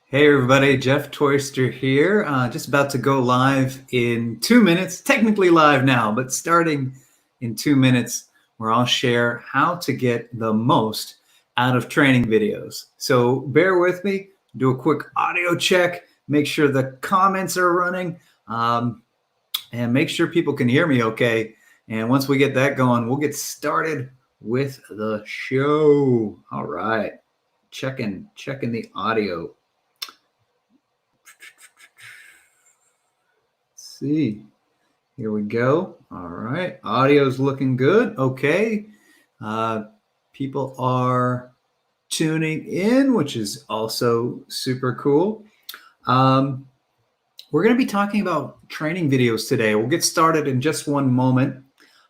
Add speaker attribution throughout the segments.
Speaker 1: Hey everybody, Jeff Toyster here. Just about to go live in 2 minutes, technically live now, but starting in 2 minutes, where I'll share how to get the most out of training videos. So bear with me, do a quick audio check, make sure the comments are running, and make sure people can hear me okay. And once we get that going, we'll get started with the show. All right, checking the audio. See, here we go. All right, audio's looking good. Okay, people are tuning in, which is also super cool. We're going to be talking about training videos today. We'll get started in just one moment.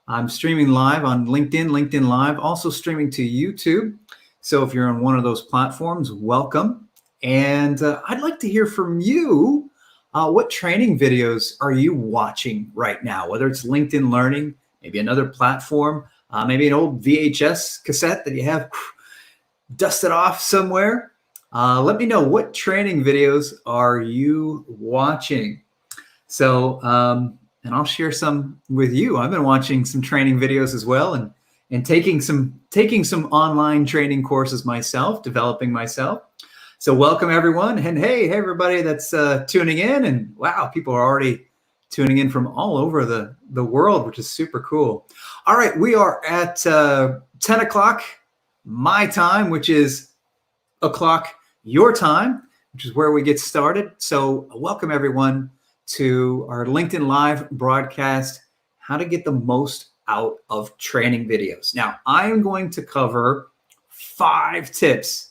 Speaker 1: I'm streaming live on LinkedIn Live, also streaming to YouTube. So if you're on one of those platforms, welcome. And I'd like to hear from you. What training videos are you watching right now? Whether it's LinkedIn Learning, maybe another platform, maybe an old VHS cassette that you have dusted off somewhere. Let me know, what training videos are you watching? So, and I'll share some with you. I've been watching some training videos as well, and taking some online training courses myself, developing myself. So welcome everyone, and hey everybody that's tuning in, and wow, people are already tuning in from all over the world, which is super cool. All right, we are at 10 o'clock my time, which is o'clock your time, which is where we get started. So welcome everyone to our LinkedIn Live broadcast, how to get the most out of training videos. Now, I am going to cover 5 tips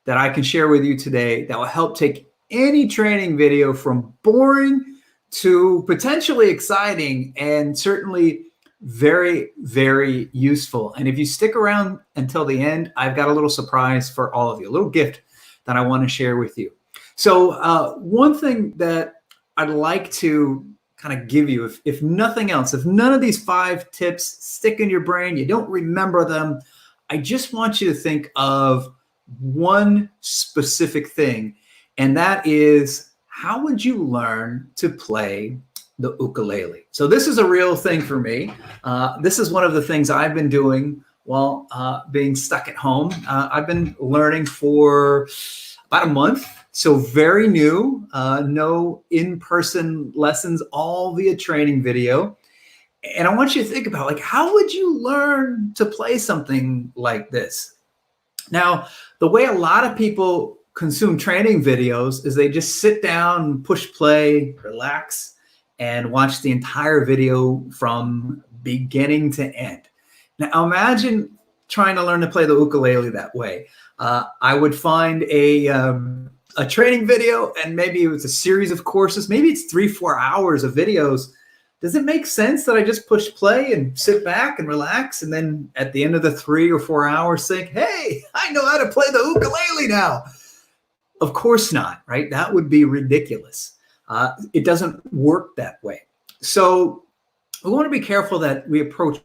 Speaker 1: that I can share with you today that will help take any training video from boring to potentially exciting, and certainly very, very useful. And if you stick around until the end, I've got a little surprise for all of you, a little gift that I want to share with you. So one thing that I'd like to kind of give you, if nothing else, if none of these 5 tips stick in your brain, you don't remember them, I just want you to think of one specific thing, and that is, how would you learn to play the ukulele? So this is a real thing for me. This is one of the things I've been doing while being stuck at home. I've been learning for about a month, so very new, no in-person lessons, all via training video. And I want you to think about, like, how would you learn to play something like this? Now, the way a lot of people consume training videos is they just sit down, push play, relax, and watch the entire video from beginning to end. Now, imagine trying to learn to play the ukulele that way. I would find a training video, and maybe it was a series of courses. Maybe it's 3-4 hours of videos. Does it make sense that I just push play and sit back and relax, and then at the end of the 3 or 4 hours think, hey, I know how to play the ukulele now? Of course not, right? That would be ridiculous. It doesn't work that way. So we want to be careful that we approach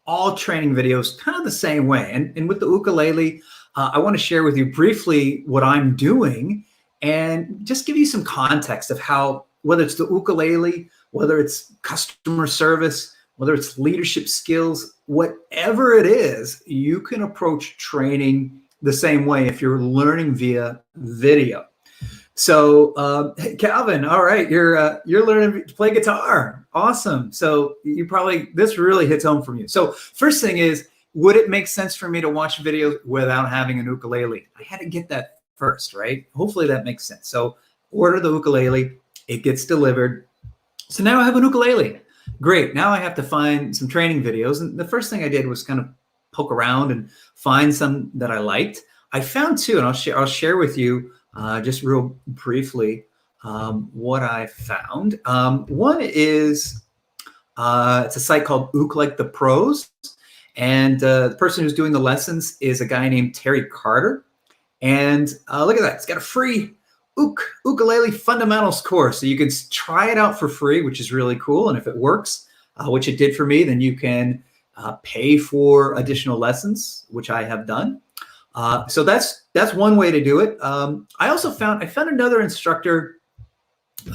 Speaker 1: all training videos kind of the same way. And with the ukulele, I want to share with you briefly what I'm doing and just give you some context of how, whether it's the ukulele, whether it's customer service, whether it's leadership skills, whatever it is, you can approach training the same way if you're learning via video. So, hey, Calvin, all right, you're learning to play guitar. Awesome. So this really hits home for you. So first thing is, would it make sense for me to watch videos without having an ukulele? I had to get that first, right? Hopefully that makes sense. So order the ukulele, it gets delivered. So now I have an ukulele. Great. Now I have to find some training videos. And the first thing I did was kind of poke around and find some that I liked. I found 2, and I'll share with you just real briefly what I found. One is it's a site called Ook Like the Pros. And the person who's doing the lessons is a guy named Terry Carter. And look at that. It's got a free ukulele fundamentals course, so you can try it out for free, which is really cool. And if it works, which it did for me, then you can pay for additional lessons, which I have done. So that's one way to do it. I found another instructor,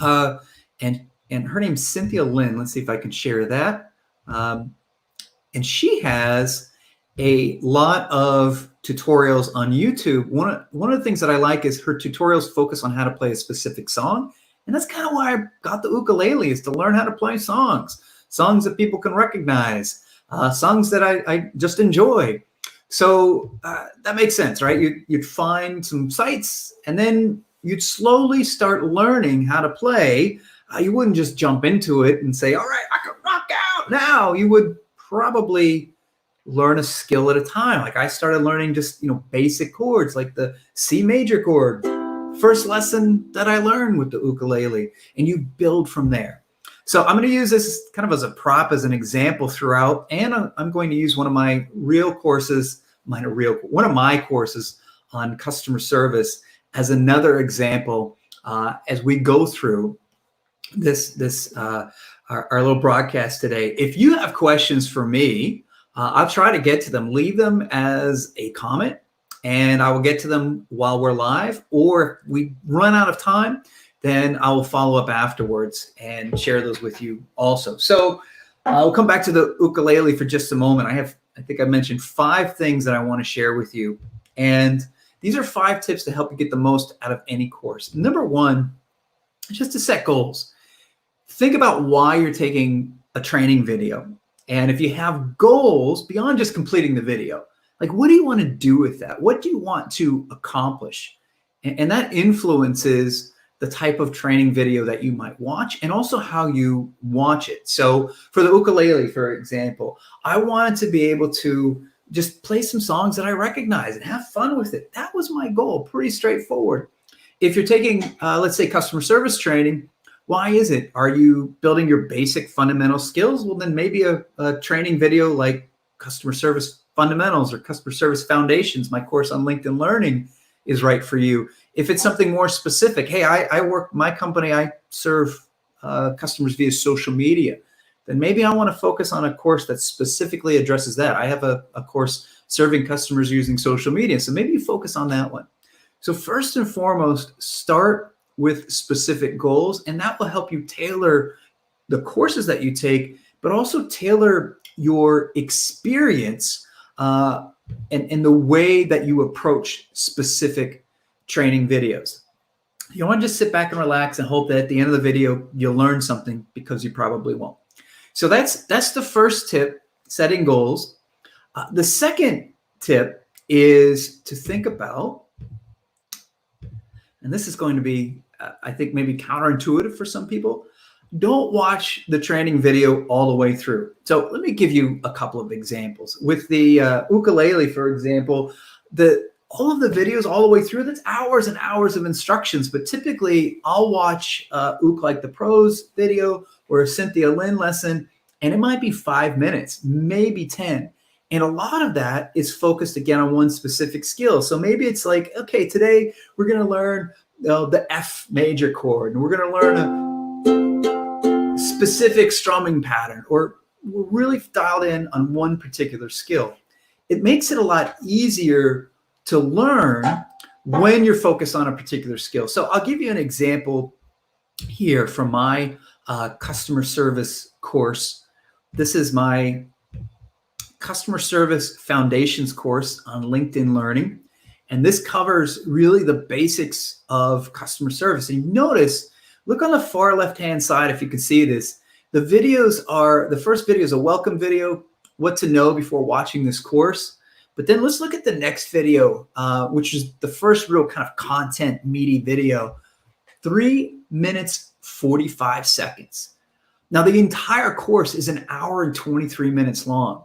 Speaker 1: and her name's Cynthia Lynn. Let's see if I can share that. And she has a lot of tutorials on YouTube. One of the things that I like is her tutorials focus on how to play a specific song. And that's kind of why I got the ukulele, is to learn how to play songs that people can recognize, songs that I just enjoy. So that makes sense, right? You'd find some sites and then you'd slowly start learning how to play. You wouldn't just jump into it and say, all right, I can rock out now. You would probably learn a skill at a time. Like I started learning just, basic chords like the C major chord. First lesson that I learned with the ukulele, and you build from there. So I'm going to use this kind of as a prop, as an example throughout, and I'm going to use one of my courses on customer service as another example as we go through our little broadcast today. If you have questions for me, I'll try to get to them. Leave them as a comment, and I will get to them while we're live. Or if we run out of time, then I will follow up afterwards and share those with you also. So I'll come back to the ukulele for just a moment. I think I mentioned 5 things that I want to share with you. And these are 5 tips to help you get the most out of any course. Number 1, just to set goals. Think about why you're taking a training video. And if you have goals beyond just completing the video, like what do you want to do with that? What do you want to accomplish? And that influences the type of training video that you might watch, and also how you watch it. So for the ukulele, for example, I wanted to be able to just play some songs that I recognize and have fun with it. That was my goal. Pretty straightforward. If you're taking, let's say, customer service training, why is it? Are you building your basic fundamental skills? Well, then maybe a training video like Customer Service Fundamentals or Customer Service Foundations, my course on LinkedIn Learning, is right for you. If it's something more specific, hey, I work, my company, I serve customers via social media, then maybe I want to focus on a course that specifically addresses that. I have a course serving customers using social media, so maybe you focus on that one. So first and foremost, start with specific goals, and that will help you tailor the courses that you take, but also tailor your experience and the way that you approach specific training videos. You don't want to just sit back and relax and hope that at the end of the video you'll learn something, because you probably won't. So that's the first tip, setting goals. The second tip is to think about, and this is going to be, I think, maybe counterintuitive for some people, don't watch the training video all the way through. So let me give you a couple of examples. With the ukulele, for example, all of the videos all the way through, that's hours and hours of instructions. But typically I'll watch Uk Like the Pros video or a Cynthia Lynn lesson, and it might be 5 minutes, maybe 10. And a lot of that is focused again on one specific skill. So maybe it's like, okay, today we're going to learn the F major chord, and we're going to learn a specific strumming pattern, or we're really dialed in on one particular skill. It makes it a lot easier to learn when you're focused on a particular skill. So I'll give you an example here from my customer service course. This is my Customer Service Foundations course on LinkedIn Learning. And this covers really the basics of customer service. And you notice, look on the far left-hand side, if you can see this, the first video is a welcome video, what to know before watching this course. But then let's look at the next video, which is the first real kind of content meaty video, 3 minutes, 45 seconds. Now, the entire course is an hour and 23 minutes long.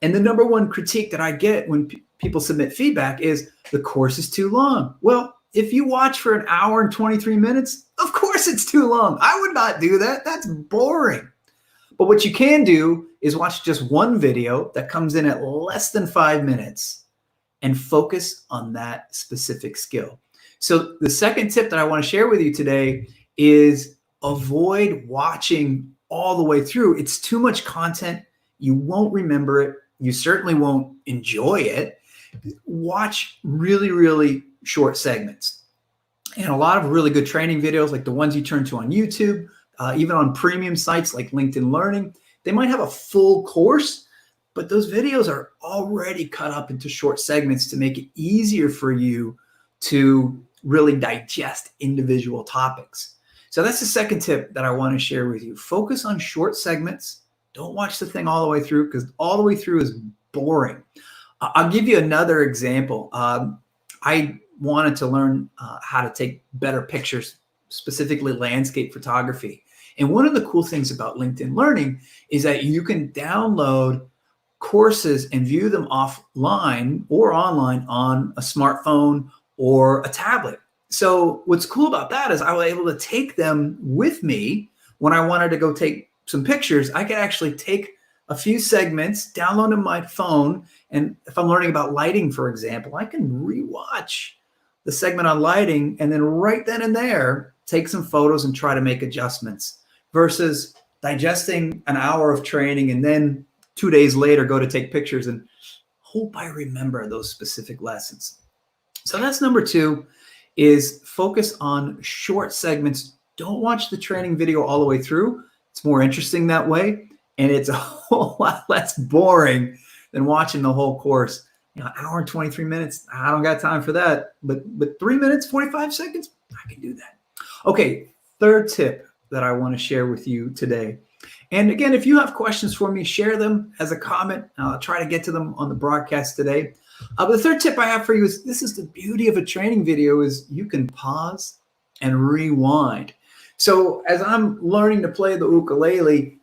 Speaker 1: And the number one critique that I get when people submit feedback is the course is too long. Well, if you watch for an hour and 23 minutes, of course it's too long. I would not do that. That's boring. But what you can do is watch just one video that comes in at less than 5 minutes and focus on that specific skill. So the second tip that I want to share with you today is avoid watching all the way through. It's too much content. You won't remember it. You certainly won't enjoy it. Watch really, really short segments. And a lot of really good training videos, like the ones you turn to on YouTube, even on premium sites like LinkedIn Learning, they might have a full course, but those videos are already cut up into short segments to make it easier for you to really digest individual topics. So that's the second tip that I want to share with you. Focus on short segments. Don't watch the thing all the way through, because all the way through is boring. I'll give you another example. I wanted to learn how to take better pictures, specifically landscape photography. And one of the cool things about LinkedIn Learning is that you can download courses and view them offline or online on a smartphone or a tablet. So what's cool about that is I was able to take them with me when I wanted to go take some pictures. I could actually take a few segments, download them on my phone, and if I'm learning about lighting, for example, I can rewatch the segment on lighting and then right then and there take some photos and try to make adjustments, versus digesting an hour of training and then 2 days later go to take pictures and hope I remember those specific lessons. So that's number 2, is focus on short segments. Don't watch the training video all the way through. It's more interesting that way, and it's a whole lot less boring than watching the whole course. An hour and 23 minutes, I don't got time for that. But 3 minutes, 45 seconds, I can do that. Okay, third tip that I want to share with you today. And again, if you have questions for me, share them as a comment. I'll try to get to them on the broadcast today. But the third tip I have for you is, this is the beauty of a training video, is you can pause and rewind. So as I'm learning to play the ukulele,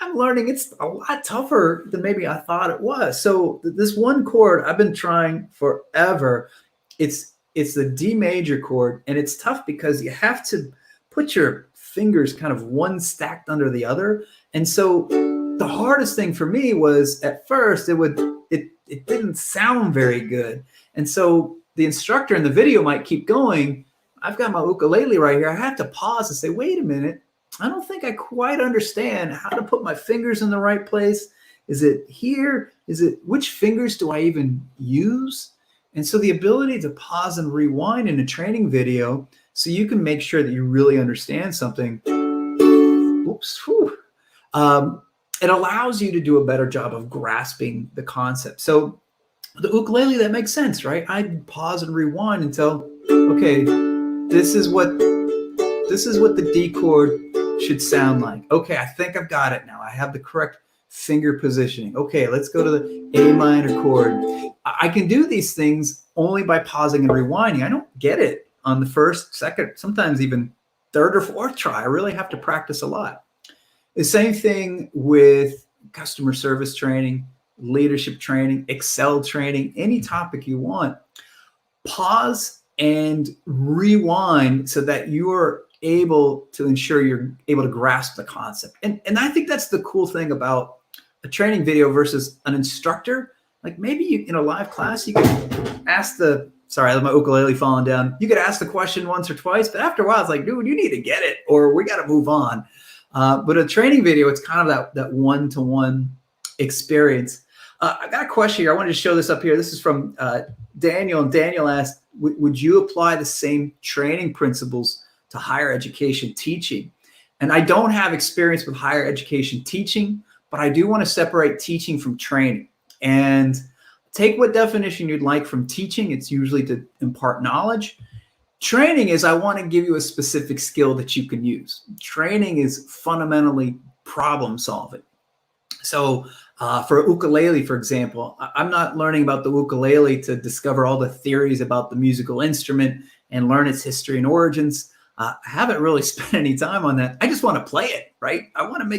Speaker 1: I'm learning it's a lot tougher than maybe I thought it was. So this one chord I've been trying forever, it's the D major chord, and it's tough because you have to put your fingers kind of one stacked under the other. And so the hardest thing for me was, at first it didn't sound very good. And so the instructor in the video might keep going. I've got my ukulele right here. I have to pause and say, wait a minute, I don't think I quite understand how to put my fingers in the right place. Is it here? Which fingers do I even use? And so the ability to pause and rewind in a training video so you can make sure that you really understand something. Oops. It allows you to do a better job of grasping the concept. So the ukulele, that makes sense, right? I pause and rewind until, okay, this is what the D chord should sound like. Okay, I think I've got it now. I have the correct finger positioning. Okay, let's go to the A minor chord. I can do these things only by pausing and rewinding. I don't get it on the first, second, sometimes even third or fourth try. I really have to practice a lot. The same thing with customer service training, leadership training, Excel training, any topic you want. Pause and rewind so that you are able to ensure you're able to grasp the concept. And I think that's the cool thing about a training video versus an instructor. Like maybe in a live class, you could ask sorry, my ukulele falling down. You could ask the question once or twice, but after a while, it's like, dude, you need to get it, or we got to move on. But a training video, it's kind of that one-to-one experience. I got a question here. I wanted to show this up here. This is from Daniel, and Daniel asked, would you apply the same training principles to higher education teaching? And I don't have experience with higher education teaching, but I do want to separate teaching from training. And take what definition you'd like from teaching. It's usually to impart knowledge. Training is, I want to give you a specific skill that you can use. Training is fundamentally problem solving. So for ukulele, for example, I'm not learning about the ukulele to discover all the theories about the musical instrument and learn its history and origins. I haven't really spent any time on that. I just want to play it, right? I want to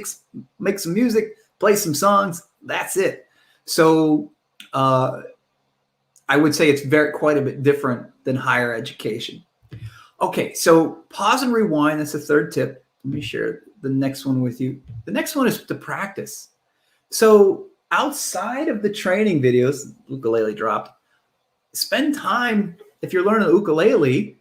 Speaker 1: make some music, play some songs. That's it. So I would say it's quite a bit different than higher education. Okay, so pause and rewind. That's the third tip. Let me share the next one with you. The next one is to practice. So outside of the training videos, ukulele dropped, spend time. If you're learning the ukulele,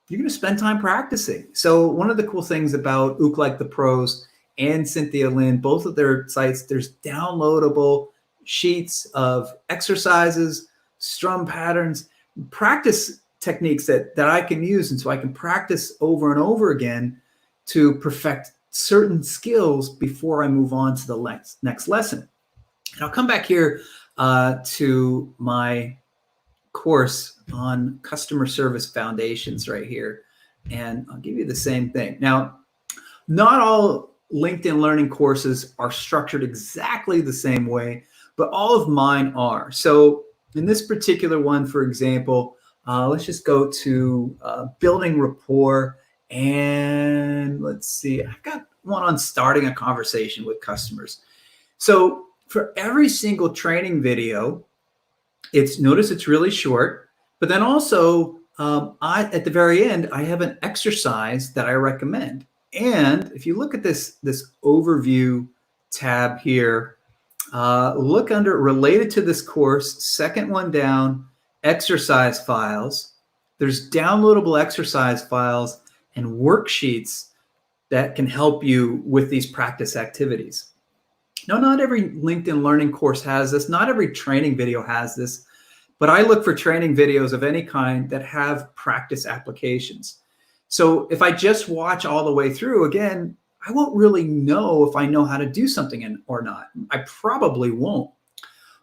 Speaker 1: you're going to spend time practicing. So one of the cool things about Uk Like the Pros and Cynthia Lin, both of their sites, there's downloadable sheets of exercises, strum patterns, practice techniques that I can use. And so I can practice over and over again to perfect certain skills before I move on to the next lesson. And I'll come back here to my course on customer service foundations right here. And I'll give you the same thing. Now, not all LinkedIn Learning courses are structured exactly the same way, but all of mine are. So in this particular one, for example, let's just go to building rapport. And let's see, I've got one on starting a conversation with customers. So for every single training video, notice it's really short, but then also at the very end, I have an exercise that I recommend. And if you look at this overview tab here, look under related to this course, second one down, exercise files. There's downloadable exercise files and worksheets that can help you with these practice activities. Now, not every LinkedIn Learning course has this. Not every training video has this, but I look for training videos of any kind that have practice applications. So if I just watch all the way through, again, I won't really know if I know how to do something or not. I probably won't.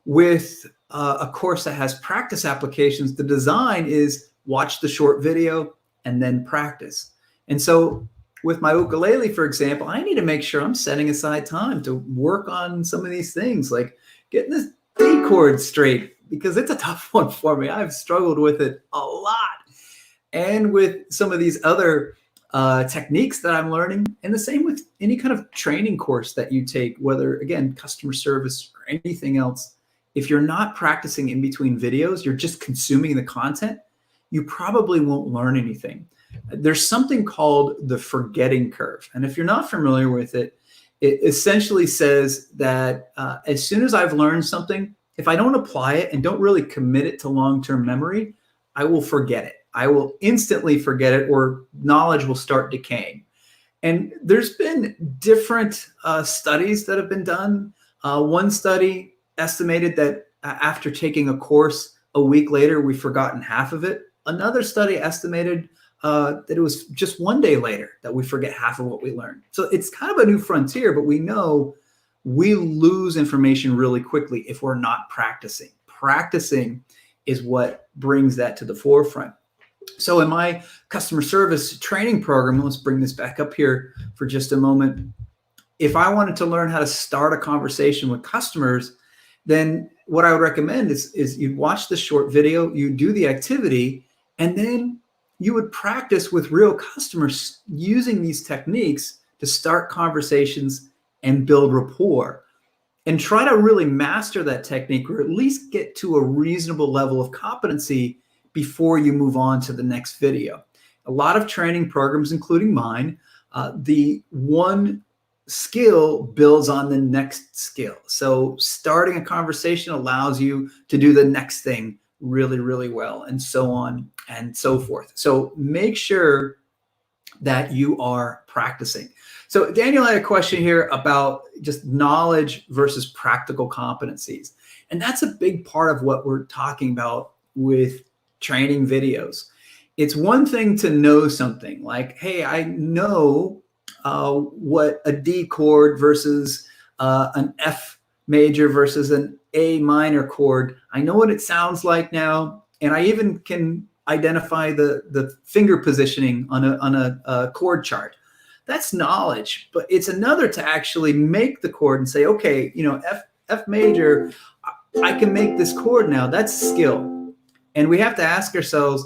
Speaker 1: With a course that has practice applications, the design is watch the short video and then practice. And so with my ukulele, for example, I need to make sure I'm setting aside time to work on some of these things, like getting this D chord straight, because it's a tough one for me. I've struggled with it a lot. And with some of these other techniques that I'm learning, and the same with any kind of training course that you take, whether, again, customer service or anything else. If you're not practicing in between videos, you're just consuming the content, you probably won't learn anything. There's something called the forgetting curve. And if you're not familiar with it, it essentially says that as soon as I've learned something, if I don't apply it and don't really commit it to long-term memory, I will forget it. I will instantly forget it, or knowledge will start decaying. And there's been different studies that have been done. One study estimated that after taking a course a week later, we've forgotten half of it. Another study estimated that it was just one day later that we forget half of what we learned. So it's kind of a new frontier, but we know we lose information really quickly if we're not practicing. Practicing is what brings that to the forefront. So in my customer service training program, let's bring this back up here for just a moment. If I wanted to learn how to start a conversation with customers, then what I would recommend is you watch the short video, you do the activity, and then you would practice with real customers using these techniques to start conversations and build rapport. And try to really master that technique, or at least get to a reasonable level of competency before you move on to the next video. A lot of training programs, including mine, the one skill builds on the next skill. So starting a conversation allows you to do the next thing really, really well, and so on and so forth. So make sure that you are practicing. So Daniel had a question here about just knowledge versus practical competencies. And that's a big part of what we're talking about with training videos. It's one thing to know something like, hey, I know what a D chord versus an F major versus an A minor chord. I know what it sounds like now. And I even can identify the finger positioning on a chord chart. That's knowledge, but it's another to actually make the chord and say, okay, F major, I can make this chord now. That's skill. And we have to ask ourselves,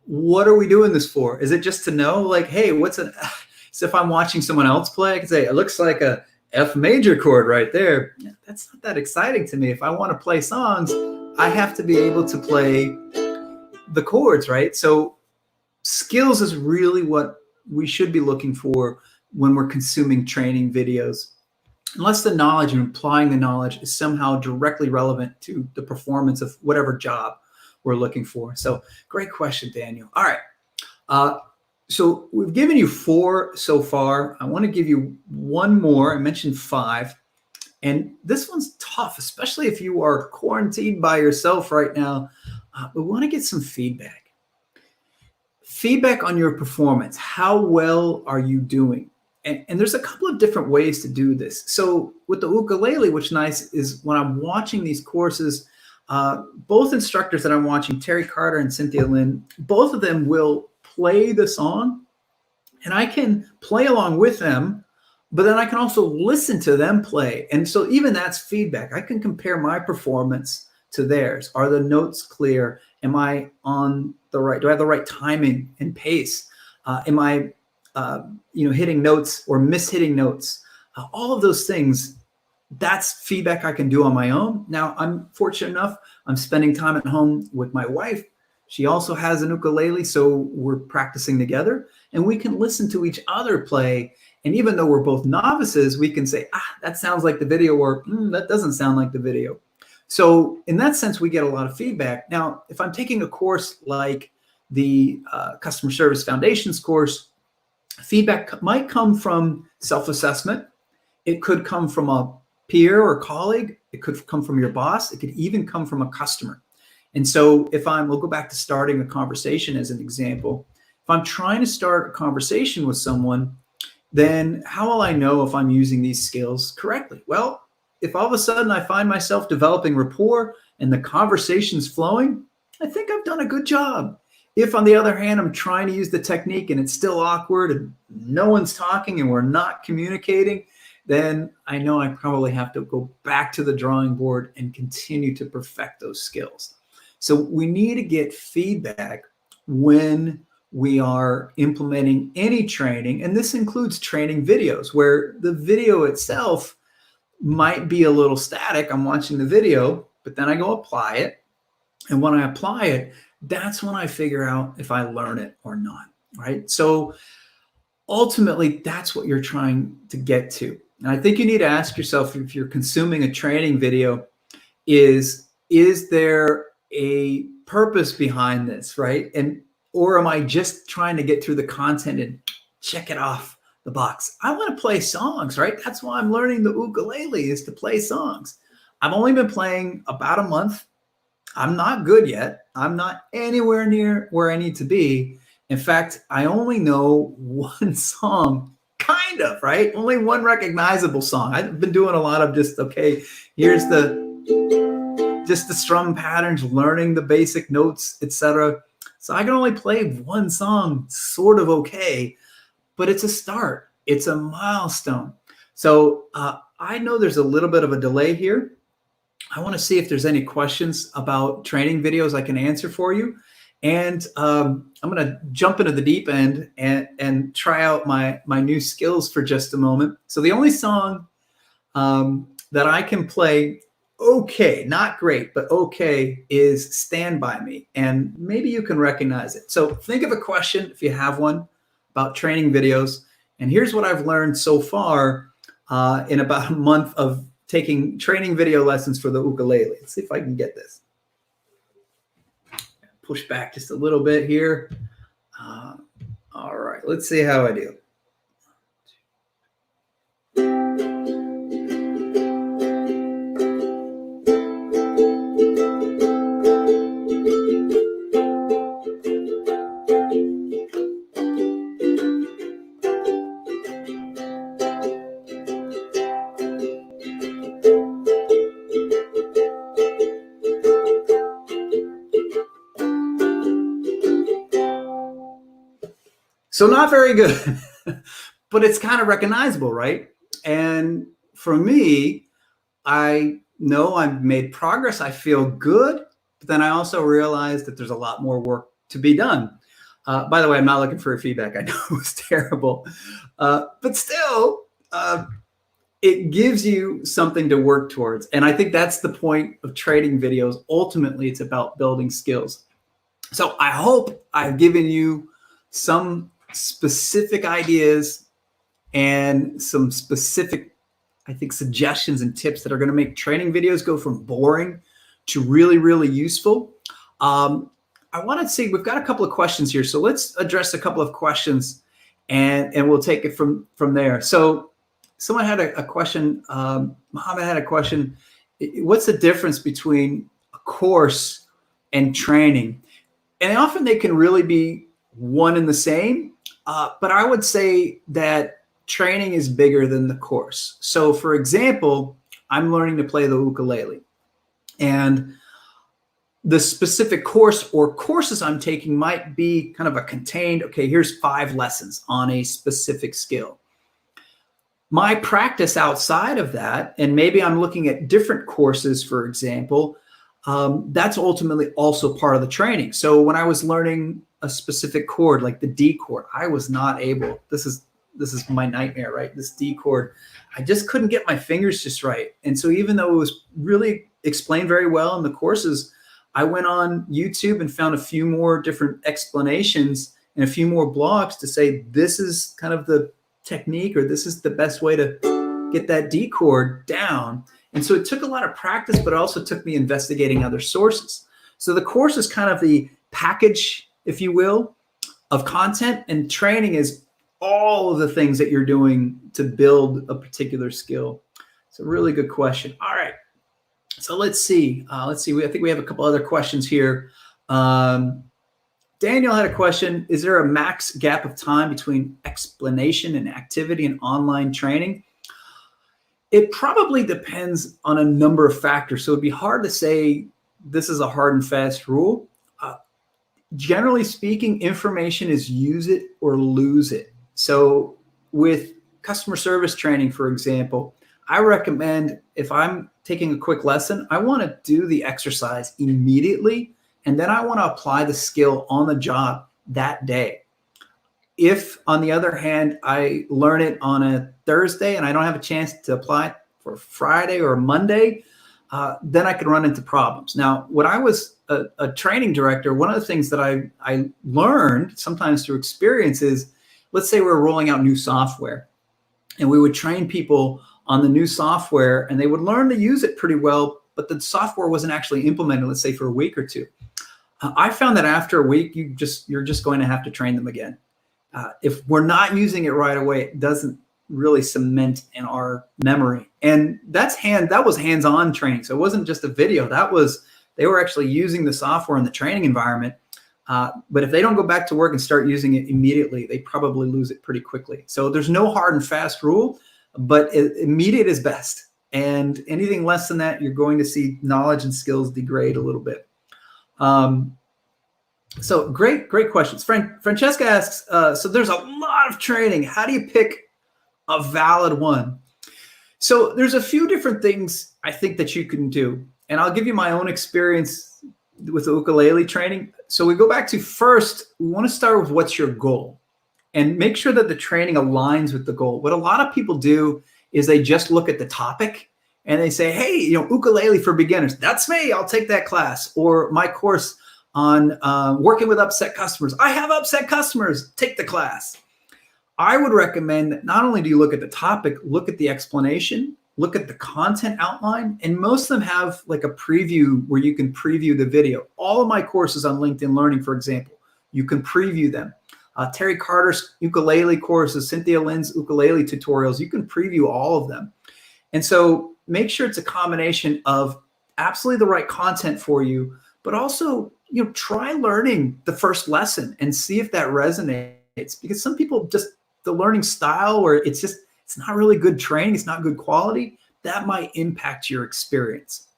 Speaker 1: what are we doing this for? Is it just to know, like, hey, so if I'm watching someone else play, I can say, it looks like a F major chord right there. That's not that exciting to me. If I want to play songs, I have to be able to play the chords, right? So skills is really what we should be looking for when we're consuming training videos, unless the knowledge and applying the knowledge is somehow directly relevant to the performance of whatever job we're looking for. So great question, Daniel. All right. So we've given you 4 so far. I want to give you one more. I mentioned 5. And this one's tough, especially if you are quarantined by yourself right now. We want to get some feedback. Feedback on your performance. How well are you doing? And there's a couple of different ways to do this. So with the ukulele, which nice is when I'm watching these courses, both instructors that I'm watching, Terry Carter and Cynthia Lynn, both of them will play the song, and I can play along with them, but then I can also listen to them play. And so even that's feedback. I can compare my performance to theirs. Are the notes clear? Am I on the right? Do I have the right timing and pace? Am I hitting notes or mishitting notes? All of those things, that's feedback I can do on my own. Now, I'm fortunate enough, I'm spending time at home with my wife. She also has an ukulele, so we're practicing together, and we can listen to each other play. And even though we're both novices, we can say, that sounds like the video, or that doesn't sound like the video. So in that sense, we get a lot of feedback. Now, if I'm taking a course like the Customer Service Foundations course, feedback might come from self-assessment. It could come from a peer or colleague. It could come from your boss. It could even come from a customer. And so we'll go back to starting a conversation as an example. If I'm trying to start a conversation with someone, then how will I know if I'm using these skills correctly? Well, if all of a sudden I find myself developing rapport and the conversation's flowing, I think I've done a good job. If, on the other hand, I'm trying to use the technique and it's still awkward and no one's talking and we're not communicating, then I know I probably have to go back to the drawing board and continue to perfect those skills. So we need to get feedback when we are implementing any training, and this includes training videos where the video itself might be a little static. I'm watching the video, but then I go apply it. And when I apply it, that's when I figure out if I learn it or not, right? So ultimately, that's what you're trying to get to. And I think you need to ask yourself, if you're consuming a training video, is there a purpose behind this, right? Or am I just trying to get through the content and check it off the box? I want to play songs, right? That's why I'm learning the ukulele, is to play songs. I've only been playing about a month. I'm not good yet. I'm not anywhere near where I need to be. In fact, I only know one song, kind of, right? Only one recognizable song. I've been doing a lot of just, okay, here's the strum patterns, learning the basic notes, etc. So I can only play one song sort of okay, but it's a start. It's a milestone. So I know there's a little bit of a delay here. I want to see if there's any questions about training videos I can answer for you. And I'm going to jump into the deep end and try out my new skills for just a moment. So the only song that I can play okay, not great, but okay, is Stand By Me. And maybe you can recognize it. So think of a question, if you have one, about training videos. And here's what I've learned so far in about a month of taking training video lessons for the ukulele. Let's see if I can get this. Push back just a little bit here. All right, let's see how I do. So not very good, but it's kind of recognizable, right? And for me, I know I've made progress. I feel good, but then I also realize that there's a lot more work to be done. By the way, I'm not looking for feedback. I know it was terrible, but still, it gives you something to work towards. And I think that's the point of training videos. Ultimately, it's about building skills. So I hope I've given you some specific ideas and some specific, I think, suggestions and tips that are going to make training videos go from boring to really, really useful. I want to see, we've got a couple of questions here. So let's address a couple of questions and we'll take it from there. So someone had a question. Mohammed had a question. What's the difference between a course and training? And often they can really be one and the same. But I would say that training is bigger than the course. So, for example, I'm learning to play the ukulele, and the specific course or courses I'm taking might be kind of a contained, okay, here's 5 lessons on a specific skill. My practice outside of that, and maybe I'm looking at different courses, for example, that's ultimately also part of the training. So when I was learning a specific chord, like the D chord, I was not able, this is my nightmare, right? This D chord, I just couldn't get my fingers just right. And so even though it was really explained very well in the courses, I went on YouTube and found a few more different explanations and a few more blogs to say, this is kind of the technique, or this is the best way to get that D chord down. And so it took a lot of practice, but it also took me investigating other sources. So the course is kind of the package, if you will, of content, and training is all of the things that you're doing to build a particular skill. It's a really good question. All right. So let's see. I think we have a couple other questions here. Daniel had a question. Is there a max gap of time between explanation and activity in online training? It probably depends on a number of factors. So it'd be hard to say this is a hard and fast rule. Generally speaking, information is use it or lose it. So with customer service training, for example, I recommend if I'm taking a quick lesson, I want to do the exercise immediately, and then I want to apply the skill on the job that day. If, on the other hand, I learn it on a Thursday and I don't have a chance to apply it for Friday or Monday, then I could run into problems. Now, when I was a training director, one of the things that I learned sometimes through experience is, let's say we're rolling out new software, and we would train people on the new software, and they would learn to use it pretty well, but the software wasn't actually implemented, let's say for a week or two. I found that after a week, you're just going to have to train them again. If we're not using it right away, it doesn't really cement in our memory. And that was hands-on training. So it wasn't just a video. They were actually using the software in the training environment. But if they don't go back to work and start using it immediately, they probably lose it pretty quickly. So there's no hard and fast rule, but immediate is best. And anything less than that, you're going to see knowledge and skills degrade a little bit. So great questions. Francesca asks, so there's a lot of training. How do you pick a valid one? So there's a few different things I think that you can do. And I'll give you my own experience with the ukulele training. So we go back to first, we want to start with what's your goal and make sure that the training aligns with the goal. What a lot of people do is they just look at the topic and they say, hey, ukulele for beginners, that's me, I'll take that class. Or my course on working with upset customers, I have upset customers, take the class. I would recommend that not only do you look at the topic, look at the explanation, look at the content outline, and most of them have like a preview where you can preview the video. All of my courses on LinkedIn Learning, for example, you can preview them. Terry Carter's ukulele courses, Cynthia Lynn's ukulele tutorials, you can preview all of them. And so make sure it's a combination of absolutely the right content for you, but also, try learning the first lesson and see if that resonates. Because some people just, the learning style where it's not really good training, it's not good quality, that might impact your experience.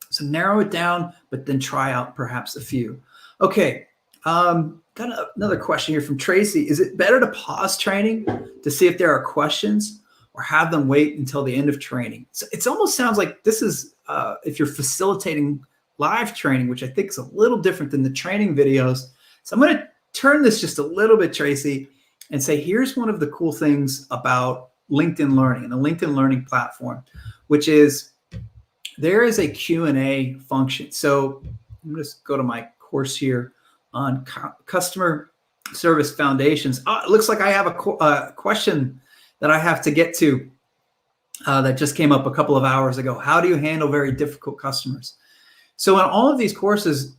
Speaker 1: So narrow it down, but then try out perhaps a few. Okay, got another question here from Tracy. Is it better to pause training to see if there are questions or have them wait until the end of training? So it almost sounds like this is if you're facilitating live training, which I think is a little different than the training videos. So I'm going to turn this just a little bit, Tracy, and say, here's one of the cool things about LinkedIn Learning and the LinkedIn Learning platform, which is there is a Q&A function. So I'm going to go to my course here on customer service foundations. It looks like I have a question that I have to get to that just came up a couple of hours ago. How do you handle very difficult customers? So in all of these courses,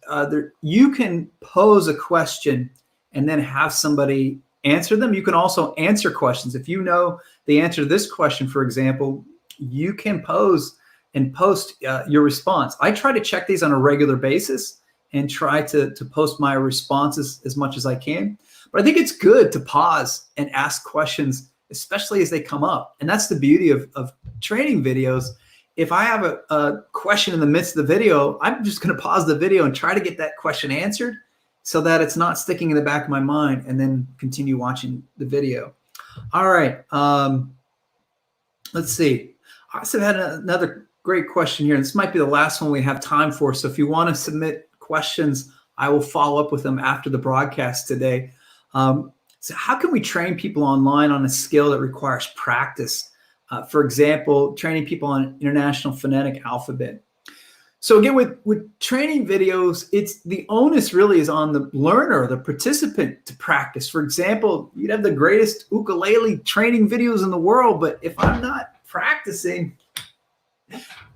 Speaker 1: you can pose a question and then have somebody answer them. You can also answer questions. If you know the answer to this question, for example, you can pose and post your response. I try to check these on a regular basis and try to post my responses as much as I can. But I think it's good to pause and ask questions, especially as they come up. And that's the beauty of training videos. If I have a question in the midst of the video, I'm just going to pause the video and try to get that question answered so that it's not sticking in the back of my mind, and then continue watching the video. All right. Let's see. I also had another great question here. This might be the last one we have time for. So if you want to submit questions, I will follow up with them after the broadcast today. So how can we train people online on a skill that requires practice? For example, training people on International Phonetic Alphabet. So again, with training videos, the onus really is on the learner, the participant, to practice. For example, you'd have the greatest ukulele training videos in the world, but if I'm not practicing,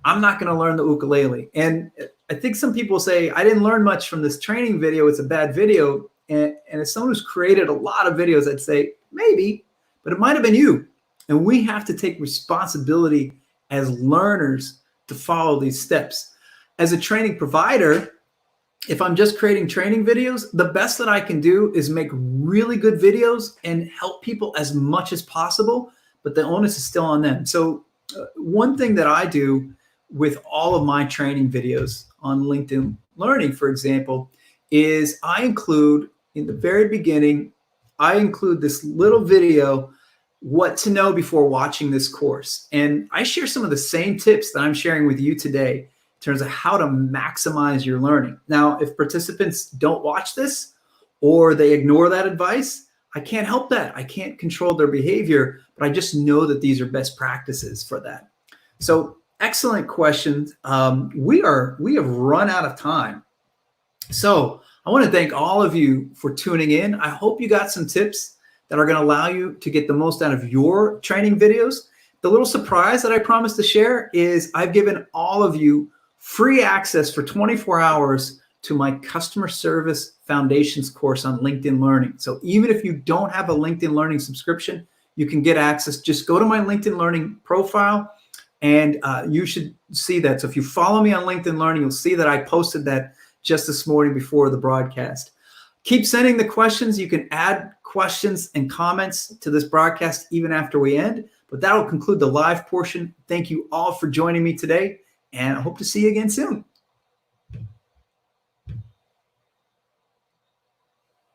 Speaker 1: I'm not going to learn the ukulele. And I think some people say, I didn't learn much from this training video, it's a bad video. And as someone who's created a lot of videos, I'd say maybe, but it might have been you. And we have to take responsibility as learners to follow these steps. As a training provider, if I'm just creating training videos, the best that I can do is make really good videos and help people as much as possible, but the onus is still on them. So one thing that I do with all of my training videos on LinkedIn Learning, for example, is I include in the very beginning, I include this little video, what to know before watching this course. And I share some of the same tips that I'm sharing with you today in terms of how to maximize your learning. Now, if participants don't watch this or they ignore that advice, I can't help that. I can't control their behavior, but I just know that these are best practices for that. So excellent questions. We have run out of time. So I want to thank all of you for tuning in. I hope you got some tips that are going to allow you to get the most out of your training videos. The little surprise that I promised to share is I've given all of you free access for 24 hours to my Customer Service Foundations course on LinkedIn Learning. So even if you don't have a LinkedIn Learning subscription, you can get access. Just go to my LinkedIn Learning profile and you should see that. So if you follow me on LinkedIn Learning, you'll see that I posted that just this morning before the broadcast. Keep sending the questions. You can add questions and comments to this broadcast even after we end, but that will conclude the live portion. Thank you all for joining me today, and I hope to see you again soon.